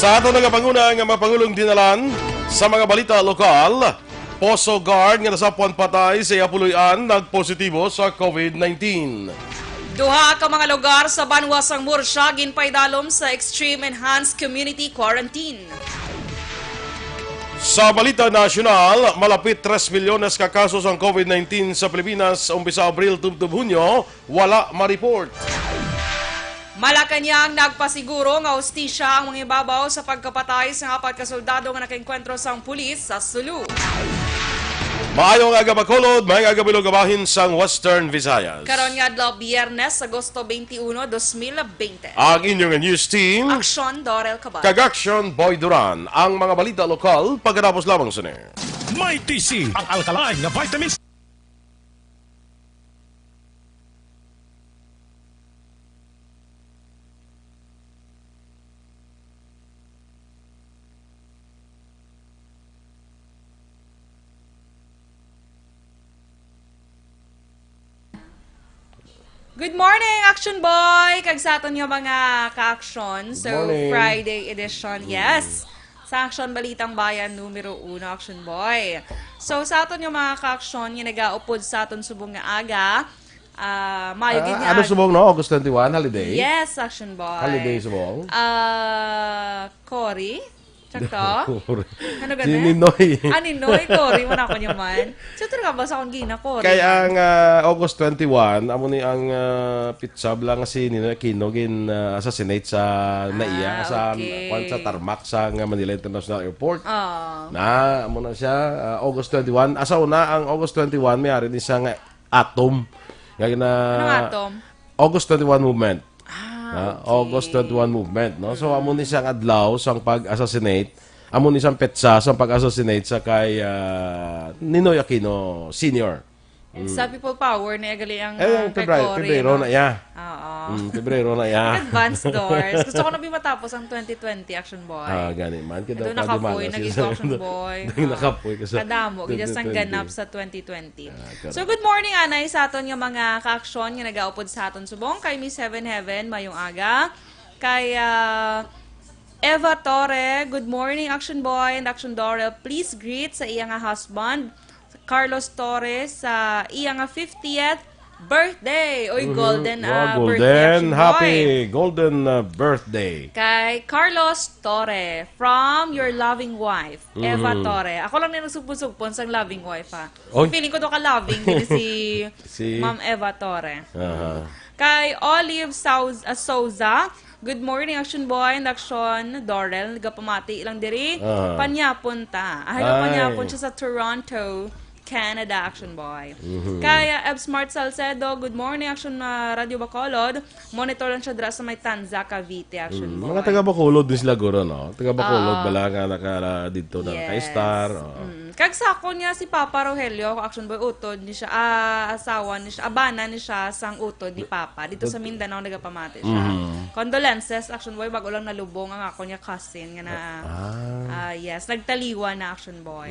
Sa ato nagapanguna nga mapangulong dinalan sa mga balita lokal, Poso Guard nga nasapuan patay sa Yapuluyan nagpositibo sa COVID-19. Duha ka mga lugar sa Banwasang Murcia ginpaydalom sa Extreme Enhanced Community Quarantine. Sa balita nasyonal, malapit 3 milyones ka kasos ang COVID-19 sa Pilipinas umpisa Abril tubtub Hunyo, wala ma-report. Malacanang nagpasiguro nga hustisya ang mga ibabaw sa pagkapatay sa 4 ka soldado nga nakaengkwentro sang pulis sa Sulu. Maayong aga Bacolod, maayong aga Bilogabahin sang Western Visayas. Karon nga adlaw Biyernes, Agosto 21, 2020. Ang inyong news team, Aksyon, Dorel, Cabatu. Aksyon, Boy Duran. Ang mga balita lokal, pagkatapos lamang sini. May TC, ang alkaline na vitamins. Good morning, Action Boy! Kag sa aton yung mga ka-action. So, Morning. Friday edition, yes. Sa Aksyon Balitang Bayan, Numero 1, Action Boy. So, sa aton yung mga ka-action, yung nag-aupod sa aton subong nga aga. Mayo gid nga. Ano subong no? August 21, holiday? Yes, Action Boy. Holiday subong? Cory? Tsakto? Ano Si ganun? Ninoy. Ninoy, Cory. Wala ko niya man. So, talaga ba sa akong gina, Cory? Kaya ang August 21, amo ni ang pizza lang si Ninoy Aquino gin assassinate sa NAIA sa okay. sa tarmac sa Manila International Airport. Oh. Na amo na siya August 21. Asa una ang August 21 may ari ni siya nga atom. Kaya na Anong atom? August 21 movement. Okay. August 21 movement, no? So amo ni siyang adlaw sang pag-assassinate, amo ni siyang petsa sang pag-assassinate sa kay Ninoy Aquino Sr. And sa people power na agali ang kay Pebrero Cory, na ya. Oo. Pebrero na ya. Advance doors. Gusto ko na matapos ang 2020 Action Boy. Gani man Doon nakapoy, naging Action Boy. Nakapoy kasi. Kadamo, gidya sang ganap sa 2020. correct. So good morning anay sa aton yung mga ka-aksyon nga nagaupod sa aton subong kay Miss Seven Heaven mayong aga. Kay Eva Torre, good morning Action Boy and Action Dorel. Please greet sa iyang husband Carlos Torres sa iyang 50th birthday. Oy, golden birthday golden, Action happy Boy. golden birthday. Kay Carlos Torre, from your loving wife, Eva Torre. Ako lang na nagsugpon-sugpon sa loving wife, ha. Oy. Feeling ko to ka-loving din Si- Ma'am Eva Torre. Aha. Kay Olive Souza, good morning, Action Boy and Action Dorel. Nagapamati lang diri. Panyapon ta. Ay. Panyapon siya sa Toronto, Canada, Action Boy. Kaya Eb Smart Salcedo, good morning, Action Radio Bacolod. Monitor lang siya dra sa may Tanza, Cavite, Action Boy. Mga taga Bacolod din sila guro, no? Taga Bacolod bala nga naka dito na kay Star. Kag sa ako niya si Papa Rogelio, Action Boy, utod ni siya, asawa ni siya, abana ni siya sang utod ni Papa. Dito sa Mindanao, nagapamati siya. Condolences, Action Boy, bago lang nalubong ang ako niya cousin, nga na, yes, nagtaliwa na Action Boy.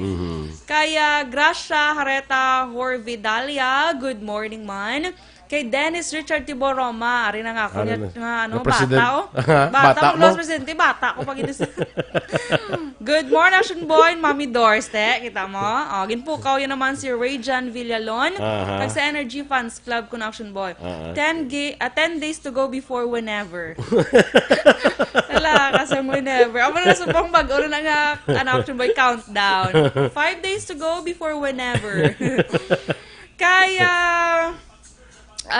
Kaya, Gracia Hareta Horvidalia, good morning man. Kay Dennis Richard Tiboroma, ari na nga ako niya, bata o. Bata mo, presidente, bata ko pag Good morning, Action Boy, Mami Dorste, kita mo. Ginpukaw yan naman si Rayjan Villalon. Kag sa Energy Fans Club ko na Action Boy. 10 days to go before whenever. Tala, kasang whenever. Ako na sa pang bago na nga, Action Boy countdown. 5 days to go before whenever. Kaya...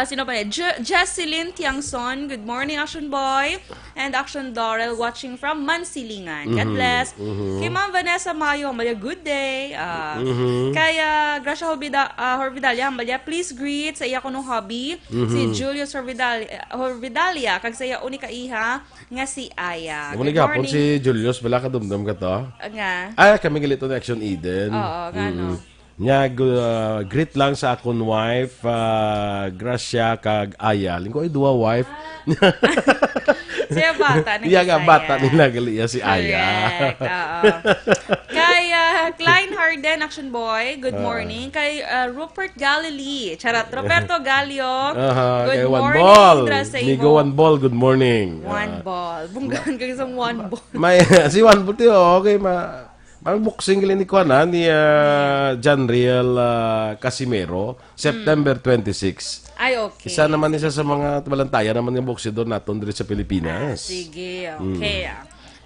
sino pa niya? Jesselyn Tiangson, good morning, Action Boy. And Action Dorel, watching from Mansilingan. God bless. Kay Ma'am Vanessa Mayo, Malia, good day. Kaya Gracia Horvidalia, Malia, please greet sa iya ko nung hobby. Si Julius Horvidalia, kag sa iya unika iha, nga si Aya. Good morning. Si Julius, bala ka dumdum ka to? Nga. Kami galito na Action Eden. Oo, gano. Nya greet lang sa akong wife, Gracia kag Aya. Lingko ay duwa wife. Siya bata na Iya nga bata nila gali si Aya. Correct. Oo. Kaya Klein Harden, Action Boy, good morning. Kay Rupert Galilee, charot, Roberto Galio, good Kay One morning. Ball. Dra sa Nigo imo. One Ball, good morning. One ball. Bunggan ka isang one ball. May si One Ball okay parang boxing ni Kuana ni John Riel Casimero, September 26. Ay, okay. Isa naman isa sa mga balantaya naman ng boxeador naton diri sa Pilipinas. Sige, okay.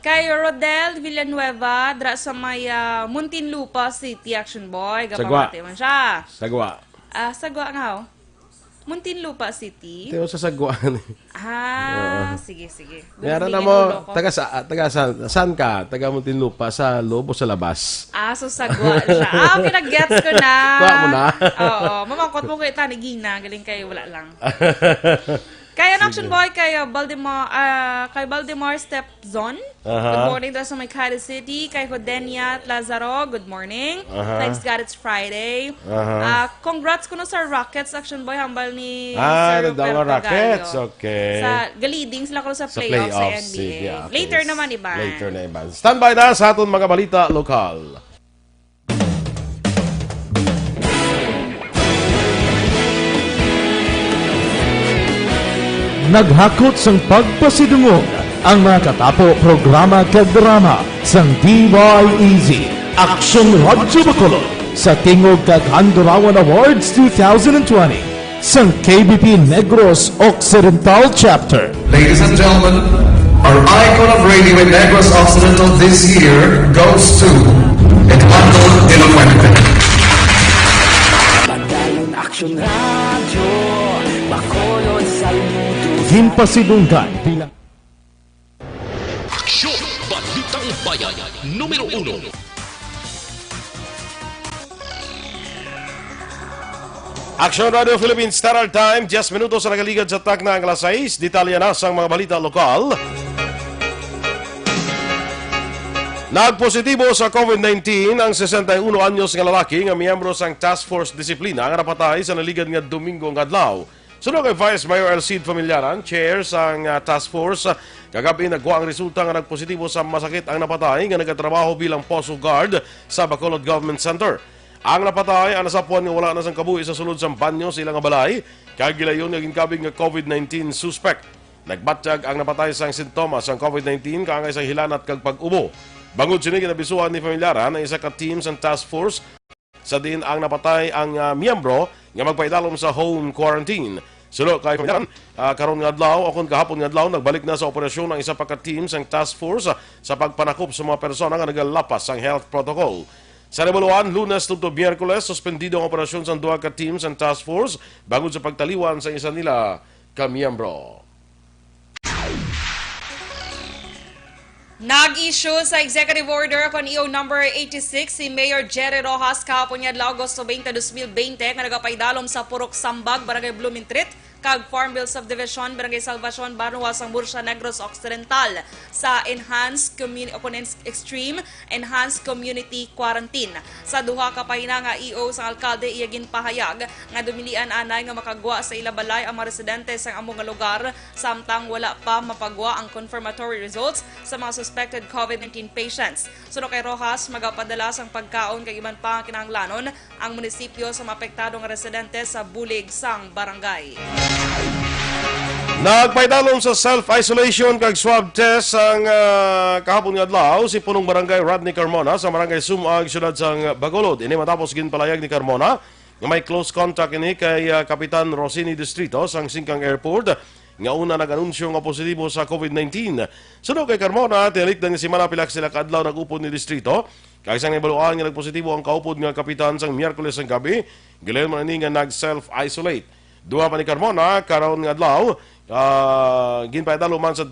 Kay Rodel Villanueva, dra sa may Muntinlupa City, Action Boy. Sagwa. Gapamati man siya. Sagwa. Sagwa nga ho. Muntinlupa City. Teo sa Sagwa. Sige, sige. Mayroon na mo, saan ka? Taga Muntinlupa, sa loob o sa labas? So sagwa siya. Okay, nag-gets ko na. Kuha mo na. Oo, mamangkot mo kayo tanigina. Galing kayo, wala lang. Kaya Action Boy, kay Baltimore Step Zone. Good morning daw sa may Cadiz City. Kay Hodenia at Lazaro, good morning. Thanks God it's Friday. Congrats ko na sa Rockets, Action Boy. Hambal ni Sir Roberto Rockets, Gallo. okay. Sa galiding sila ko sa playoffs sa NBA. sige, okay. Later naman, Iban. Later na, Iban. Standby na sa aton mga balita lokal. Naghakot sang pagpasidungog ang mga katapo programa kag drama sang DYEZ Aksyon Radyo Bacolod sa Tingog kag Handurawan Awards 2020 sang KBP Negros Occidental Chapter. Ladies and gentlemen, our icon of radio in Negros Occidental this year goes to Eduardo de la Fuente. Pagdayon Aksyon Radyo, Bacolod saludo. Ginpasidunggan bilang Aksyon, Balitang Bayan, Numero 1. Aksyon Radio Philippines Standard Time, 10 minutos sa nagaligad sa tak na ang alas 6. Detalya na sa mga balita lokal. Nagpositibo sa COVID-19 ang 61 anyos nga lalaki nga miyembro sang Task Force Disiplina nga napatay sa naligad nga Domingo nga adlaw. Sunod kay Vice Mayor Elcid Familiaran, chair sang Task Force, kagabi nagwa ang resulta nga nagpositibo sa masakit ang napatay nga nagatrabaho bilang Poso Guard sa Bacolod Government Center. Ang napatay ang nasapuan nga wala na sang kabuhi sa sulod sang banyo sa ilang balay, kag gilayon nga ginkabig nga COVID-19 suspect. Nagbatyag ang napatay sang sintomas sang COVID-19 kaangay sa hilanat kag pag-ubo. Bangod sini ginabisuhan ni Familiaran ang isa ka team sang Task Force sa din ang napatay ang miyembro nga magpaidalom sa home quarantine. Sulo kay Familiaran, karon nga adlaw o kun kahapon nga adlaw nagbalik na sa operasyon ang isa pa ka team sang Task Force sa pagpanakop sa mga persona nga nagalapas sang health protocol. Sa Rebuluan, Lunes tubto Miyerkules, suspendido ang operasyon sa duha ka team sang Task Force bangod sa pagtaliwan sa isa nila ka miyembro. Nag-issue sa executive order kon EO number 86 si Mayor Jerry Rojas kahapon nga adlaw Agosto 20, 2020 nga nagapaydalom sa Purok Sambag, Barangay Bloomingtreet kag Farmville Subdivision, Barangay Salvacion, Banwa, sang Bursa Negros Occidental sa Extreme Enhanced Community Quarantine. Sa duha ka pahina nga EO sang alkalde iyagin pahayag nga dumilian anay nga makagwa sa ilabalay ang mga residente sang among nga lugar samtang wala pa mapagwa ang confirmatory results sa mga suspected COVID-19 patients. Suno kay Rojas, magapadala sang pagkaon kay iban pa ang kinahanglanon ang munisipyo sa maapektadong residente sa bulig sang barangay. Nagpaidalom sa self-isolation kag swab test ang kahapon nga adlaw si punong barangay Rodney Carmona sa barangay Sumag, siyudad sang Bacolod. Ini matapos ginpalayag ni Carmona nga may close contact ini kay Kapitan Rosini Distrito sang Singkang Airport nga una nag-anunsyo nga positibo sa COVID-19. Sunod kay Carmona, tilik na si Manapilak sila kadlaw nag-upod ni Distrito. Kaya isang ibaluan nga nagpositibo ang kaupod nga Kapitan sang Miyerkules ang gabi, gilayon man nga nag-self-isolate. Duha pa ni Carmona, karon nga adlaw, ginpaidalo man sa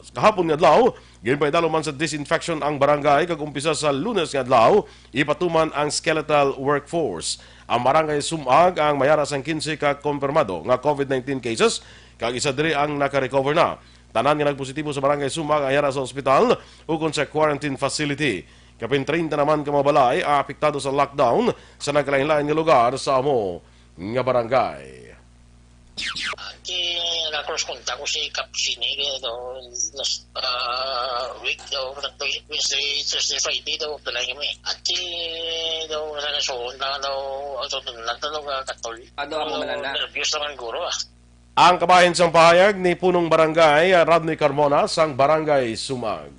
kahapon nga adlaw, ginpaidalo man sa disinfection ang barangay kag umpisa sa Lunes nga adlaw, ipatuman ang skeletal workforce. Ang barangay Sumag ang mayara sang 15 ka konfirmado nga COVID-19 cases, kag isa diri ang naka-recover na. Tanan nga nagpositibo sa barangay Sumag ang mayara sa ospital ukon sa quarantine facility. Kapin 30 naman ka mga balay apektado sa lockdown sa naglain-lain nga lugar sa amo nga barangay. nag-cross contact ko si Capsini daw last week daw Wednesday, Thursday, Friday daw pala kami. At daw sa nasuon na daw lang daw katol. Ano ang malala? Nervyos naman guro Ang kabahin sang pahayag ni punong barangay Rodney Carmona sang barangay Sumag.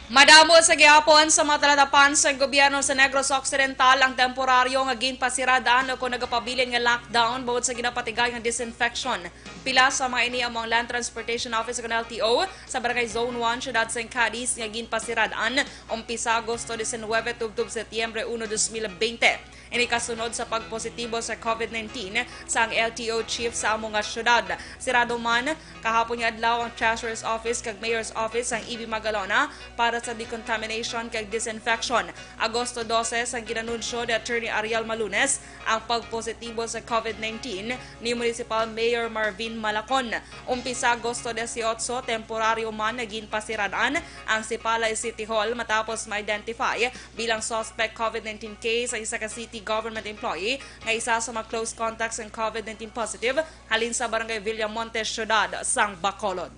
Madamo sa gihapon sa mga talatapan sa gobyerno sa Negros Occidental ang temporaryo nga ginpasiradaan o kung nagapabilin nga lockdown bawod sa ginapatigay nga disinfection. Pila sa mga ini among Land Transportation Office ng LTO sa Barangay Zone 1, Ciudad San Cadiz nga ginpasiradaan umpisa Agosto 19 tubtob Setyembre 1, 2020. Ini kasunod sa pagpositibo sa COVID-19 sa ang LTO chief sa among nga syudad. Sirado man kahapon nga adlaw ang Treasurer's Office kag Mayor's Office ang EB Magalona para sa decontamination kag disinfection. Agosto 12 ang ginanunsyo ni Attorney Ariel Malunes ang pagpositibo sa COVID-19 ni Municipal Mayor Marvin Malacon. Umpisa Agosto 18 temporaryo man naging pasiradaan ang Sipalay City Hall matapos ma-identify bilang suspect COVID-19 case ang isa ka city government employee nga isa sa mga close contacts ng COVID-19 positive halin sa Barangay Villamonte, Ciudad, sang Bacolod.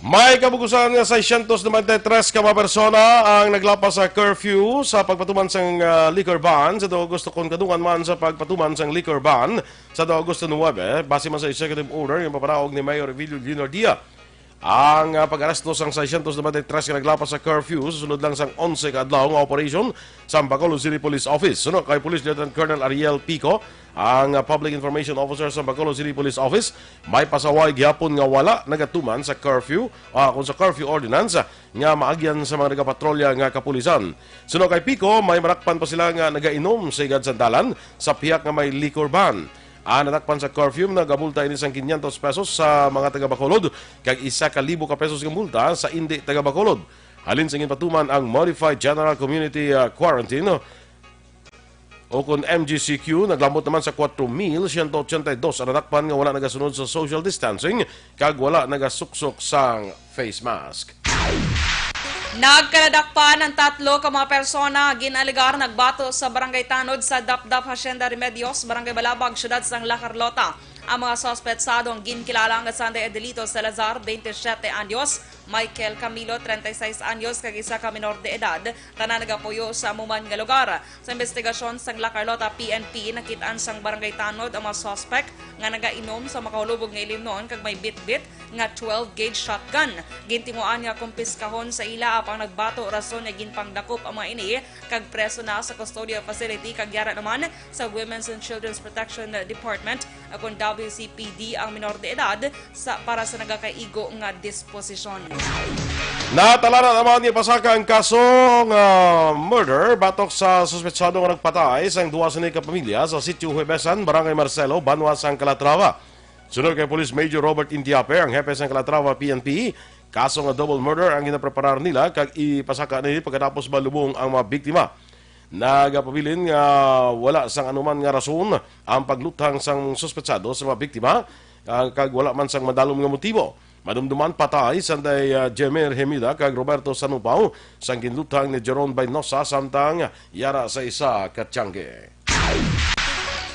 May kabugusan nga 693 ka mga persona ang naglapas sa curfew sa pagpatuman sang liquor ban sa Agosto kung kadungan man sa pagpatuman sang liquor ban sa Agosto 9 base man sa executive order yung papanaog ni Mayor Evilio Linardia. Ang pag-aresto sang 693 ka naglapas sa curfew susunod lang sang 11 ka adlaw nga operation sa Bacolod City Police Office. Sunod kay Police Lieutenant Colonel Ariel Pico, ang Public Information Officer sa Bacolod City Police Office, may pasaway gihapon nga wala nagatuman sa curfew kung sa curfew ordinance nga maagyan sa mga nagapatrolya nga kapulisan. Sunod kay Pico, may marakpan pa sila nga nagainom sa igad sandalan sa piyak nga may liquor ban. Natakpan sa curfew na gabulta ini sang 500 pesos sa mga taga-Bacolod kag 1,000 ka pesos nga multa sa hindi taga-Bacolod. Halin sa patuman ang Modified General Community Quarantine o kung MGCQ naglambot naman sa 4,182 ang natakpan nga wala nagasunod sa social distancing kag wala nagasuksok sang face mask. Nagkanadakpan ang 3 ka mga persona ginaligar nagbato sa Barangay Tanod sa Dapdap Hacienda Remedios, Barangay Balabag, Syudad sang La Carlota. Ang mga sospetsadong ginkilala nga Sanday Adelito Salazar, 27 anyos, Michael Camilo, 36 anyos, kag isa ka minor de edad, tanan nagapuyo sa amuman nga lugar. Sa investigasyon sang La Carlota PNP, nakitaan sang Barangay Tanod ang mga suspect nga nagainom sa makahulubog nga ilim noon kag may bit-bit nga 12-gauge shotgun. Gintinguan nga kumpiskahon sa ila apang nagbato rason nga ginpangdakop ang mga ini kag preso na sa custodial facility kag yara naman sa Women's and Children's Protection Department akong WCPD ang minor de edad para sa nagakaigo nga disposisyon. Natalana naman ni pasaka ang kasong murder batok sa suspetsado nga nagpatay sa duwa sa kapamilya sa Sitio Huebesan, Barangay Marcelo, Banwa sang Calatrava. Sunod kay Police Major Robert Indiape, ang hepe sang Calatrava PNP, kaso nga double murder ang ginapreparar nila kag ipasaka nila pagkatapos malubong ang mga biktima. Nagapabilin nga wala sang anuman nga rason ang paglutang sang suspetsado sa mga biktima kag wala man sang madalom nga motibo. Madumduman patay sanday Jemer Hemida kag Roberto Sanupaw sang ginlutang ni Jeron Baynosa samtang yara sa isa ka tiyangge.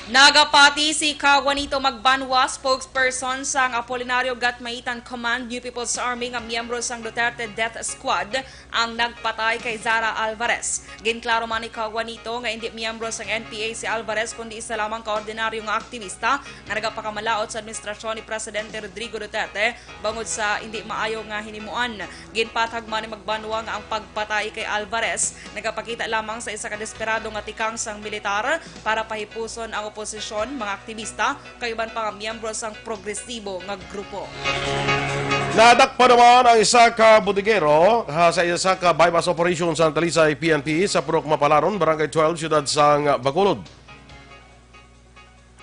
Nagapati si Juanito Magbanwa, spokesperson sang Apolinario Gatmaitan Command New People's Army nga miyembro sang Duterte Death Squad ang nagpatay kay Zara Alvarez. Ginklaro man ni Juanito nga hindi miyembro sang NPA si Alvarez kundi isa lamang kaordinaryo nga aktivista nga nagapakamalaot sa administrasyon ni Presidente Rodrigo Duterte bangod sa hindi maayo nga hinimuan. Ginpatag man ni Magbanwa nga ang pagpatay kay Alvarez nagapakita lamang sa isa ka desperado nga tikang sang militar para pahipuson ang oposisyon, mga aktivista, kayuban pa nga miyembro sang progresibo nga grupo. Nadakpa naman ang isa ka budigero sa isa ka bypass operation sa Talisay PNP sa Purok Mapalaron, Barangay 12, Syudad sang Bacolod.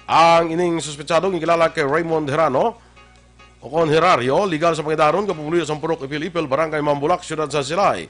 Ang ining suspetsado gikilala kay Raymond Herano o kon Herario, legal sa pangidaron kapumuluyo sa Purok Ipil-Ipil, Barangay Mambulak, Syudad sa Silay.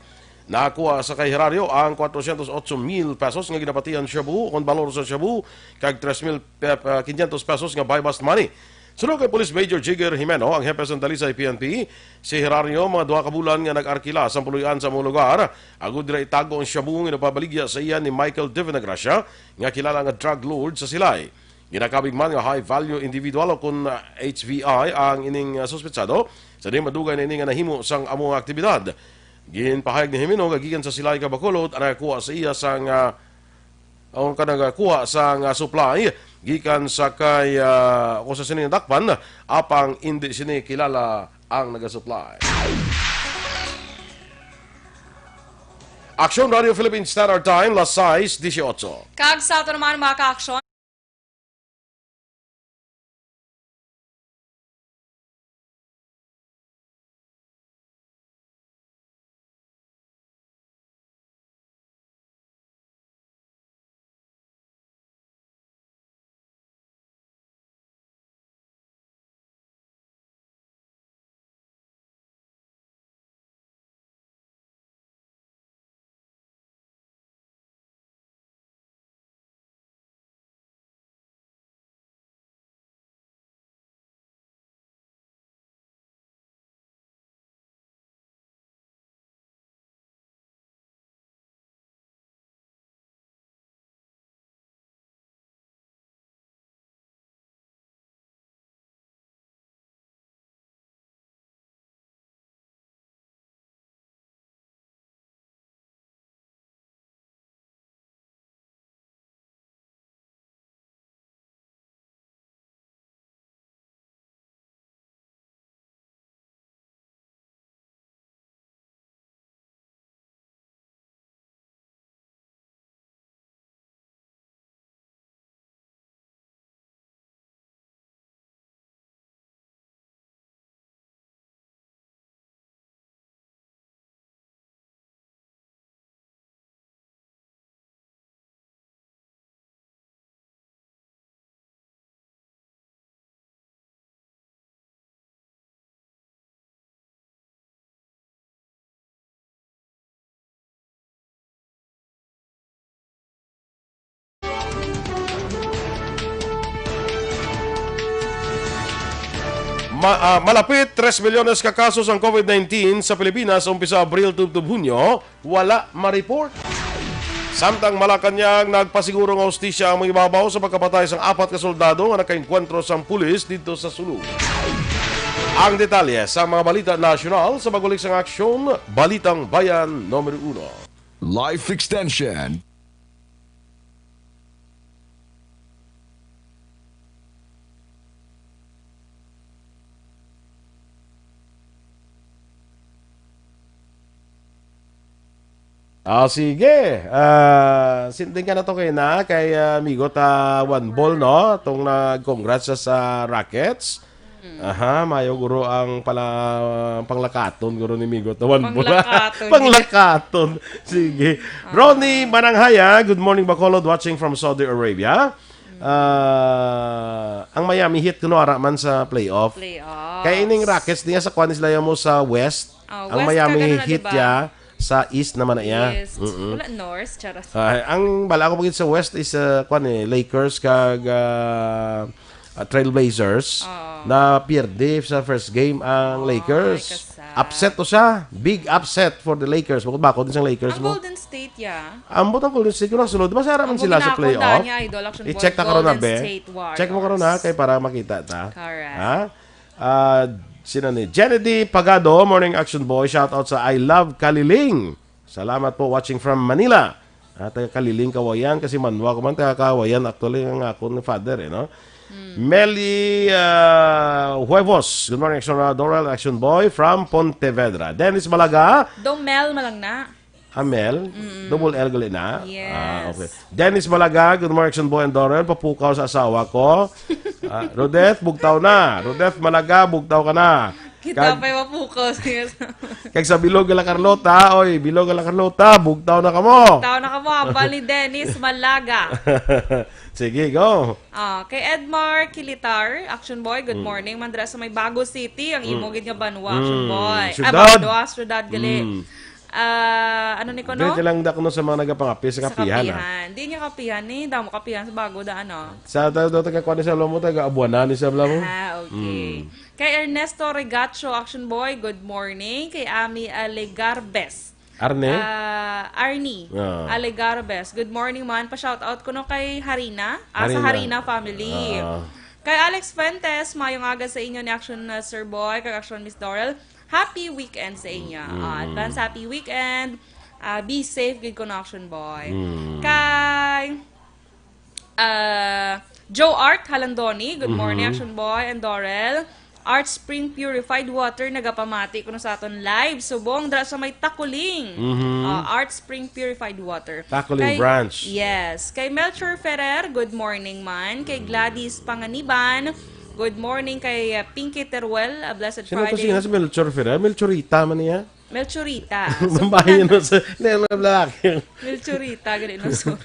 Nakuha sa kay Herario ang 408,000 pesos nga ginapatihan shabu kung balor sa shabu kag 3,500 pesos nga buy-bust money. Sunod kay Police Major Jigger Jimeno, ang hepe sa Talisay PNP, si Herario mga 2 ka bulan nga nag-arkila sa puluyan sa mga lugar. Agud dira itago ang shabu nga napabaligya sa iya ni Michael Divinagracia nga kilala nga drug lord sa Silay. Ginakabig man nga high-value individual o kung HVI ang ining suspetsado sa di madugay na ini nga nahimo sang among aktibidad. Ginpahayag ni Jimeno gikan sa silay ka Bacolod ang nakakuha sa iya sang ang kanagakuha sang supply gikan sa kay o sa sining dakpan apang hindi sini kilala ang naga-supply. Aksyon Radio Philippine Standard Time, las 6:18. Kag sa ito naman mga ka-aksyon, Malapit 3 milyones ka kasos ang COVID-19 sa Pilipinas umpisa Abril to Hunyo, wala ma-report. Samtang Malacanang nagpasiguro ng hostisya ang mga ibabaw sa pagkapatay ng 4 ka soldado nga nakainkwentro sa pulis dito sa Sulu. Ang detalye sa mga balita nasyonal sa bagulik sang aksyon, Balitang Bayan Numero 1. Life Extension. Sige. Sinting ka na to kayo na kay amigo ta one ball, no? Itong nag-congrats sa Rockets. Aha, mayo guro ang panglakaton guro ni Migo ta one ball. Panglakaton. Sige. Ronnie Mananghaya, good morning Bacolod, watching from Saudi Arabia. Ang Miami Heat kuno ara man sa playoff. Kaya ining Rockets niya sa kwanis layo mo sa West. Ang Miami Heat ya sa East naman na iya. Wala North, charas. Ang bala ko pagit sa West is Lakers kag Trailblazers na pierde sa first game ang Lakers. Upset to siya. Big upset for the Lakers. Bakit ba ako din sa Lakers mo? Ang Golden State, Ambot ang Golden State. Kung nasunod, masara man sila sa playoff. I-check ta karon na, be. Check mo karon na, kay para makita ta. Correct. Sino ni Jenedy Pagado, Morning Action Boy, shout out sa I Love Kaliling. Salamat po watching from Manila. Taga Kaliling Kawayan kasi manwa ko man taga Kawayan actually ang ako ni father no. Meli Huevos, good morning Action Dorel Action Boy from Pontevedra. Dennis Malaga, Domel malang na. Amel, double L gali na. Yes. Okay. Dennis Malaga, good morning Action Boy and Dorel, papukaw sa asawa ko. Rodeth, bugtaw na. Rodeth Malaga, bugtaw ka na. Kita pa yung mapukaw. Kag sa Bilog la Carlota, oy, Bilog la Carlota, bugtaw na ka mo. Bugtaw na ka mo, abal ni Dennis Malaga. Sige, go. Kay Edmar Kilitar, Action Boy, good morning. Mandra sa may Bago City, ang imogid nga Banwa, Action Boy. Syudad. Syudad, gali. Ano ni ko, no? Dito lang da ko sa mga nagapangapi sa kapihan. Hindi niya kapihan ni. Damo kapihan sa bago da, ano? Sa taga-kuha ni sa mo, taga-abuanan ni sa mo. Okay. Kay Ernesto Regacho, Action Boy, good morning. Kay Ami Alegarbes. Arne? Arnie Alegarbes. Good morning man. Pa-shoutout ko no kay Harina. Sa Harina family. Kay Alex Fuentes, mayong aga sa inyo ni Action Sir Boy, kay Action Miss Dorel. Happy weekend sa inyo. Advance happy weekend. Be safe, good connection, boy. Kay Joe Art Halandoni, good morning, Action Boy and Dorel. Art Spring Purified Water, nagapamati ko na sa aton live. Subong, dra sa may Takuling. Art Spring Purified Water. Takuling branch. Yes. Kay Melchor Ferrer, good morning man. Kay Gladys Panganiban, good morning. Kay Pinky Teruel, a blessed Sino to Friday. siya? Si Melchor Ferrer? Melchorita man niya? Melchorita. Babae no sa lalaki. Melchorita, ganun no. So.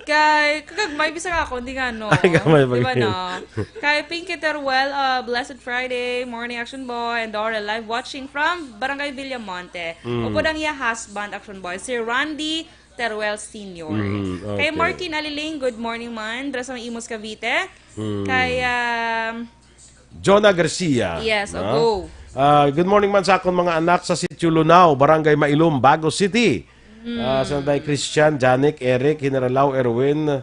Kay, kagagmay, bisa ka ako, hindi nga no. Ay, gamay ba diba yun? no? Kay Pinky Teruel, blessed Friday, morning Action Boy, and Dorel live watching from Barangay Villamonte. Upo ng iya husband, Action Boy, si Randy Teruel Sr. Okay. Kay Martin Aliling, good morning man. Dra sa may Imus Cavite. Kay, Jonah Garcia. yes, no? go. Good morning man sa akong mga anak sa Sitio Lunao, Barangay Mailum, Bago City. Sanday Christian, Janik, Eric, Generalao, Erwin,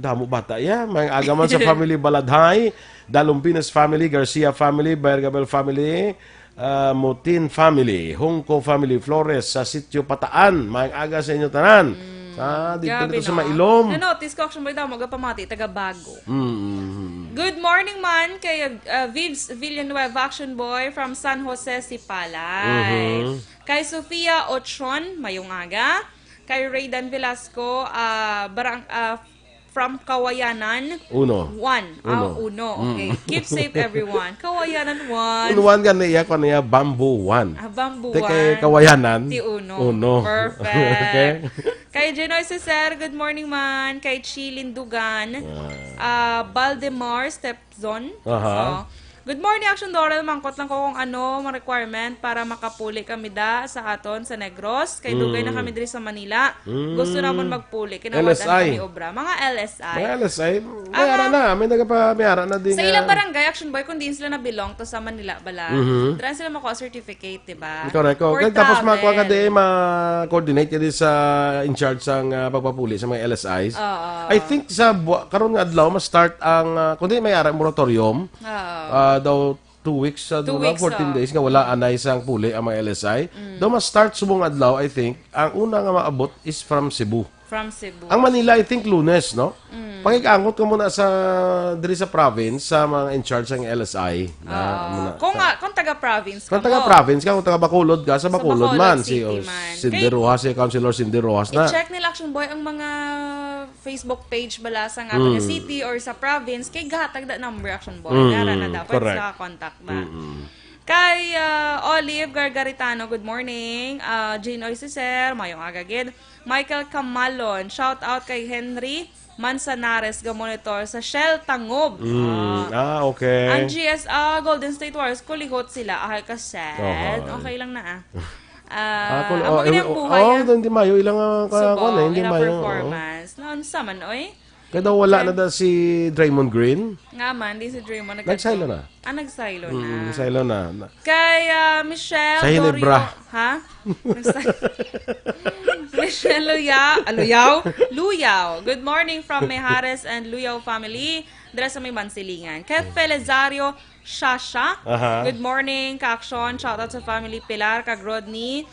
damo bata. Yeah, mga agaman sa family Baladhay, Dalumpinas family, Garcia family, Bergabel family, Mutin family, Hongko family, Flores, sa Sitio Pataan. Mga aga sa inyo tanan. Dito sa Mailum. Na-notice ko, Action Boy daw, magapamati, taga Bago. Good morning man kay Vives Villanueva, Action Boy from San Jose, Sipalay. Kay Sofia Ochon, mayong aga. Kay Raydan Velasco, from Kawayanan. Uno. Uno. Okay. Keep safe everyone. Kawayanan 1. Unuan ka na iya, ko na iya, Bamboo 1. Bamboo 1. Kay Kawayanan. Si Uno. Uno. Perfect. Okay. Kay Genoy Cesar, good morning man. Kay Chilin Dugan, Baldemar Stepzon. Good morning, Action Dorel. Mangkot lang ko kung ano mga requirement para makapuli kami sa aton sa Negros. Kay dugay na kami diri sa Manila. Gusto naman magpuli. Kinawadan LSI. kami obra. Mga LSI. Mga LSI, mayara na. May nagpa-mayara na din. Sa ilang barangay, Action Boy, kung di sila na belong to sa Manila bala, try sila makuha certificate, diba? Correct. For Tapos travel. makuha ka din, ma-coordinate ka din sa in charge sa pagpapuli sa mga LSIs. I think sa karon nga adlaw, ma-start ang, kung di mayara moratorium, daw 2 weeks, 2 weeks, 14 days nga wala anay sang puli ang mga LSI. Daw ma-start subong adlaw, I think, ang una nga maabot is from Cebu. From Cebu. Ang Manila, I think, Lunes, no? Pagkikaangot ko muna sa diri sa province, sa mga in charge ng LSI. Kung taga-province ka Kung taga-province ka, kung taga-Bacolod ka, sa Bacolod man. City man. Cindy Rojas, si Councilor Cindy Rojas na. I-check nila, Action Boy, ang mga Facebook page bala sa nga nga city or sa province, kay gahatag da number, Action Boy. Nara na dapat correct. sa contact ba. Kay Olive Gargaritano, good morning. Jane Oisiser, mayong agagid. Michael Camalon, shout out kay Henry Manzanares, gamonitor sa Shell Tangob. Okay. Ang GS Golden State Warriors, kulihot sila. Okay, kased. Okay lang na ang magandang buhay. Hindi mayo. Ilang Subong, hindi ilang mayo. performance. Noon sa man, oy. Kaya daw wala na si Draymond Green. Nga man, di si Draymond. Nag-silo na. Nag-silo na. Silo na. Kay Michelle Sa Dorio. Hinebra. Ha? Michelle Luyaw. Good morning from Mejares and Luyaw family. Dira sa may Mansilingan. Kay Felizario Shasha. Good morning, Aksyon. Shoutout sa family Pilar, kag Rodney,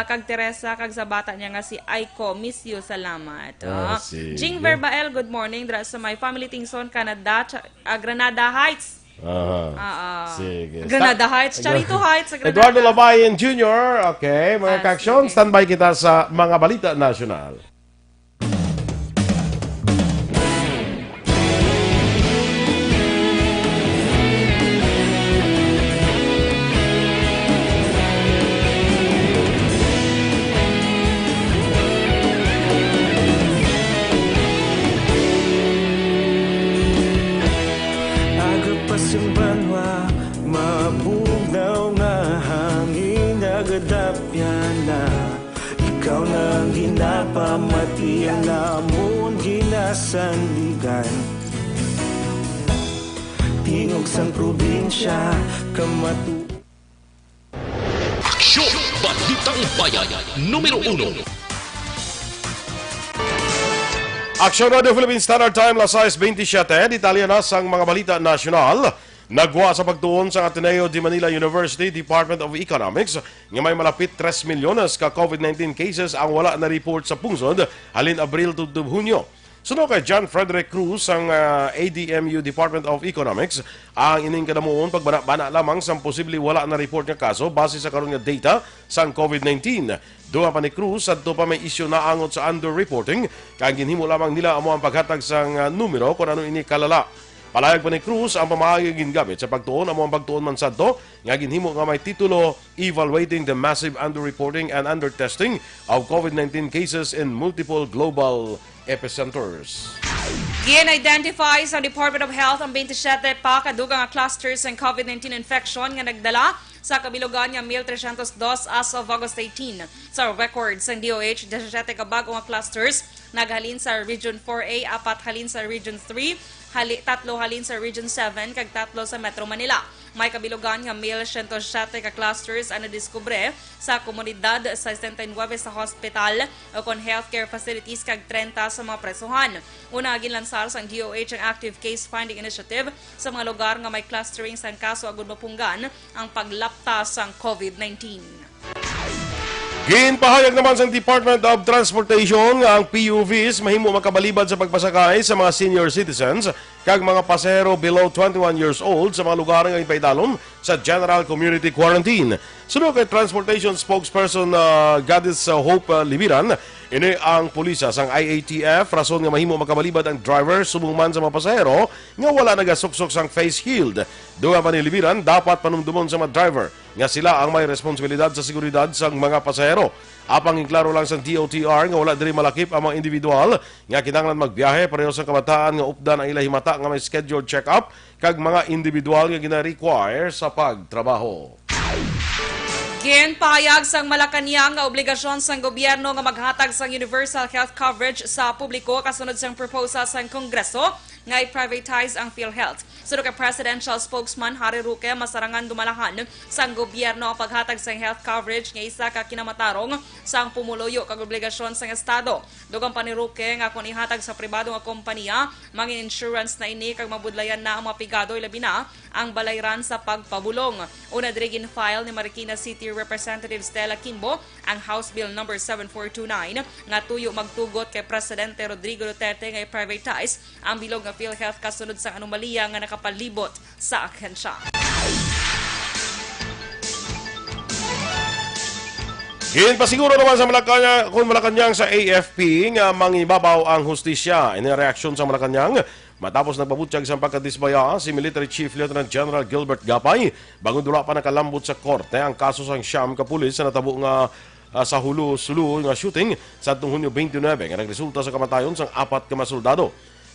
kag Teresa, kag sa bata niya nga si Aiko. Miss you, salamat. Sige. Jing Verbael, good morning. Dira sa my family Tingson, Canada, Granada Heights. Sige. Granada Heights, Charito Heights sa Granada. Eduardo Labayan Jr. Okay, mga Aksyon, standby kita sa mga balita national. Agapasumbanwa, mabugnaw nga hangin nagadapyan na. Ikaw nang ginapamati ang namon ginasandigan. Tingog sang probinsya, kamatu. Aksyon! Balita Balitang Bayan, numero 1. Aksyon Radio Philippine Standard Time, las 6:27, Detalye na sang mga balita nasyonal. Nagwa sa pagtuon sa Ateneo de Manila University Department of Economics nga may malapit 3 milyones ka COVID-19 cases ang wala na report sa pungsod halin Abril to Hunyo. Suno kay John Frederick Cruz ang ADMU Department of Economics, ang ining kadamuon pagbana lamang sa posible wala na report nga kaso base sa karon nga data sang COVID-19. Duha pa ni Cruz adto pa may isyu na angot sa underreporting kag ginhimo lamang nila amo ang paghatag sang numero kung ano ini kalala. Palayag pa ni Cruz ang pamaagi gingamit sa pagtuon amo ang pagtuon man sadto nga ginhimo nga may titulo Evaluating the Massive Underreporting and Undertesting of COVID-19 Cases in Multiple Global Epicenters. Gin-identify sa Department of Health ang 27 pa kadugang nga clusters ng COVID-19 infection nga nagdala sa kabilugan nga 1,302 as of August 18. Sa records ng DOH, 17 ka bago nga clusters naghalin sa Region 4A, 4 halin sa Region 3, 3 halin sa Region 7, kag 3 sa Metro Manila. May kabilugan nga 1,107 ka clusters ang nadiskubre sa komunidad sa 69 sa hospital o kon healthcare facilities kag 30 sa mga presuhan. Una ginlansar sa DOH ang Active Case Finding Initiative sa mga lugar nga may clustering sang kaso agud mapunggan ang paglapta sang COVID-19. Ginpahayag naman sa Department of Transportation nga ang PUVs mahimo makabalibad sa pagpasakay sa mga senior citizens kag mga pasahero below 21 years old sa mga lugar nga ipaidalom sa General Community Quarantine. Sunod kay Transportation Spokesperson Goddess Hope Libiran, ini ang pulisa sang IATF rason nga mahimo makabalibad ang driver subong man sa mga pasahero nga wala nagasuksok sang face shield. Duha pa ni Libiran, dapat panumdumon sa mga driver nga sila ang may responsibilidad sa seguridad sang mga pasahero. Apang inklaro lang sa DOTR nga wala diri malakip ang mga individual nga kinahanglan magbiyahe pareho sa kabataan nga updan ang ilahi mata nga may scheduled check-up kag mga individual nga gina-require sa pagtrabaho. Ginpahayag sang Malacañang nga obligasyon sang gobyerno nga maghatag sang universal health coverage sa publiko kasunod sang proposal sang Kongreso nga i-privatize ang PhilHealth. Sunod kay Presidential Spokesman Harry Roque, masarangan dumalahan sang gobyerno ang paghatag sang health coverage nga isa ka kinamatarong sang pumuluyo kag obligasyon sang Estado. Dugang pa ni Roque nga kung ihatag sa pribado nga kompanya, mangin insurance na ini kag mabudlayan na ang mapigado ilabi na ang balayran sa pagpabulong. Una diri gin-file ni Marikina City Representative Stella Kimbo ang House Bill number 7429 nga tuyo magtugot kay Presidente Rodrigo Duterte nga i-privatize ang bilog nga PhilHealth kasunod sa anomalya nga nakapalibot sa ahensya. Ginpasiguro naman sa Malacañang sa AFP nga mangibabaw ang hustisya. Ini reaksyon sa Malacañang matapos nagpabutyag sa pagkadismaya si Military Chief Lieutenant General Gilbert Gapay bago dula pa nakalambot sa korte ang kaso sang siyam ka pulis sa natabo nga sa hulo-sulo nga shooting sa Hunyo 29 nga nagresulta sa kamatayon sang 4 ka mga soldado.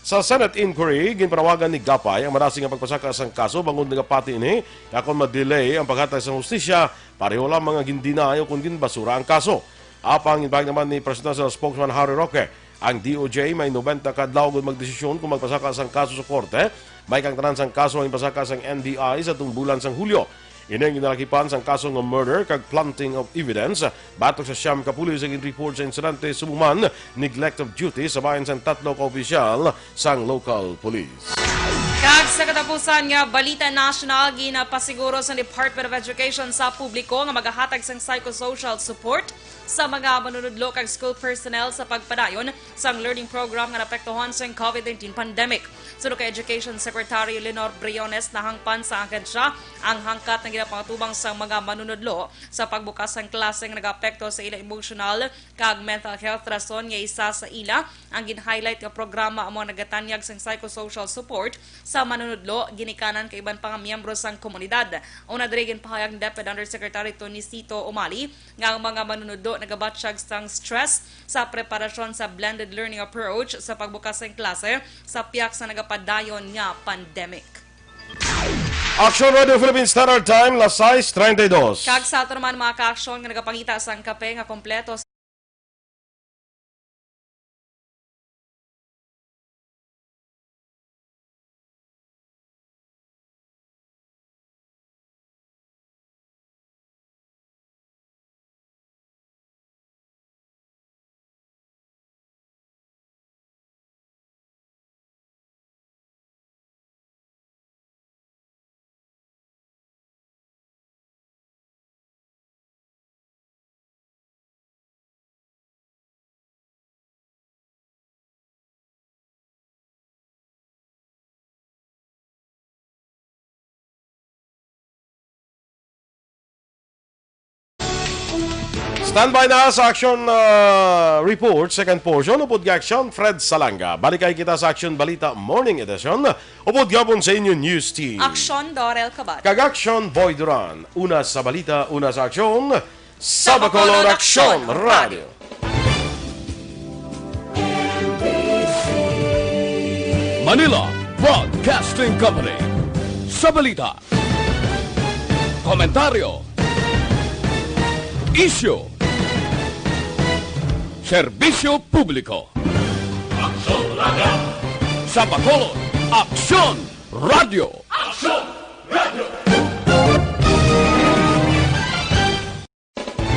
Sa Senate inquiry, ginpanawagan ni Gapay ang marasing nga pagpasaka sang kaso bangon nga pati ini kakon ma-delay ang paghatag sa hustisya pareho lang mga gindinayo kung ginbasura ang kaso. Apang inbag naman ni Presidential Spokesman Harry Roque, ang DOJ may 90 kadlaw gud magdesisyon kung magpasaka sang kaso sa korte, may kang tanan sang kaso ang ipasaka sang NBI sa tungbulan sang Hulyo. Ining ginalakipan sang kaso ng murder kag planting of evidence batok sa siyam ka pulis ang report sa insidente sumuman neglect of duty sa bayan sang 3 ka opisyal sang local police. Kag sa katapusan nga balita national, ginapasiguro sa Department of Education sa publiko nga magahatag sang psychosocial support sa mga manunudlo kag school personnel sa pagpadayon sang learning program nga napektuhan sa COVID-19 pandemic. Sunod kay Education Secretary Lenore Briones na hangpan sa ahensya ang hangkat na ginapangtubang sa mga manunudlo sa pagbukas ng klase nga nag-apekto sa ila emotional kag mental health rason nga isa sa ila ang gin-highlight nga programa amo nagatanyag sang psychosocial support sa manunudlo ginikanan kay iban pa nga miyembro sang komunidad. Una diri ginpahayag ni Deputy Undersecretary Tony Cito Umali nga ang mga manunudlo nagabatsyag sang stress sa preparasyon sa blended learning approach sa pagbukas ng klase sa piyak sa nagapadayon nga pandemic. Aksyon Radio Philippine Standard Time, las 6:32. Kag sa ato naman mga ka-aksyon nga nagapangita sang kape nga kompleto Standby na sa Action Report, second portion. Upod ka Action, Fred Salanga. Balikay kita sa Action Balita Morning Edition. Upod gabon sa inyo news team. Aksyon, Dorel, Cabatu. Kag-Action, Boy Duran. Una sa balita, una sa aksyon. Sa Bacolod Aksyon Radio. Manila Broadcasting Company. Sa balita, komentaryo, issue, serbisyo publiko. Aksyon Radio. Sa Bacolod, Aksyon Radio. Aksyon Radio.